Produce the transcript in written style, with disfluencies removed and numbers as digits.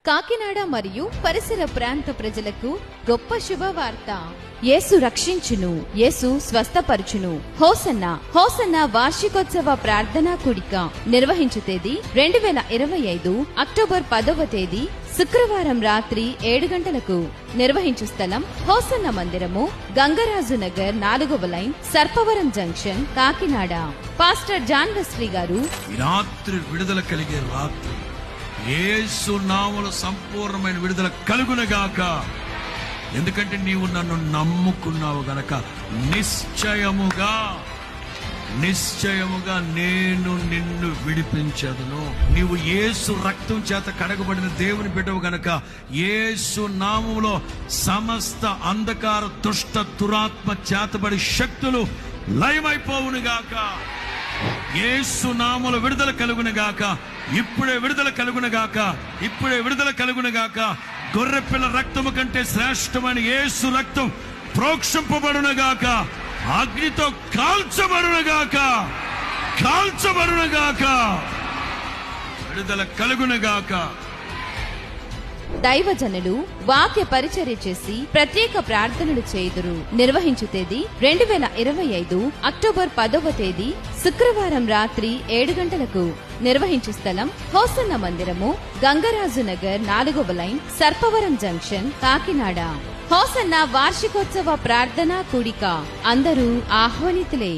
కాకినాడ మరియు పరిసర ప్రాంత ప్రజలకు గొప్ప శుభవార్త. యేసు రక్షించును, యేసు స్వస్థపరచును. హోసన్న హోసన్న వార్షికోత్సవ ప్రార్థనా కూడిక నిర్వహించు తేదీ 2025 అక్టోబర్ 10వ తేదీ శుక్రవారం రాత్రి 7 గంటలకు. నిర్వహించు స్థలం హోసన్న మందిరము, గంగరాజు నగర్ 4వ line, Sarpavaram junction, Kakinada. Pastor John Wesley గారు. రాత్రి విడుదల కలిగే రాత్రి యేసు నామములో సంపూర్ణమైన విడుదల కలుగునగాక. ఎందుకంటే నీవు నన్ను నమ్ముకున్నావు గనక నిశ్చయముగా నేను నిన్ను విడిపించదును. నీవు యేసు రక్తం చేత కడగబడిన దేవుని బిడ్డవు గనక యేసు నామములో సమస్త అంధకార దుష్ట దురాత్మ చేతబడి శక్తులు లయమైపోవునుగాక. యేసు నామములో విడుదల కలుగునగాక. ఇప్పుడే విడుదల కలుగునగాక. గొర్రెపిల్ల రక్తము కంటే శ్రేష్టమైన యేసు రక్తం ప్రోక్షింపబడునగాక. అగ్నితో కాల్చబడునగాక. విడుదల కలుగునగాక. దైవజనులు వాక్య పరిచర్య చేసి ప్రత్యేక ప్రార్థనలు చేయుదురు. నిర్వహించు తేదీ 2025 అక్టోబర్ 10వ తేదీ శుక్రవారం రాత్రి 7 గంటలకు. నిర్వహించు స్థలం హోసన్న మందిరము, గంగరాజు నగర్ 4వ line, Sarpavaram junction, Kakinada. Hosanna వార్షికోత్సవ ప్రార్థనా కూడిక అందరూ ఆహ్వానితులే.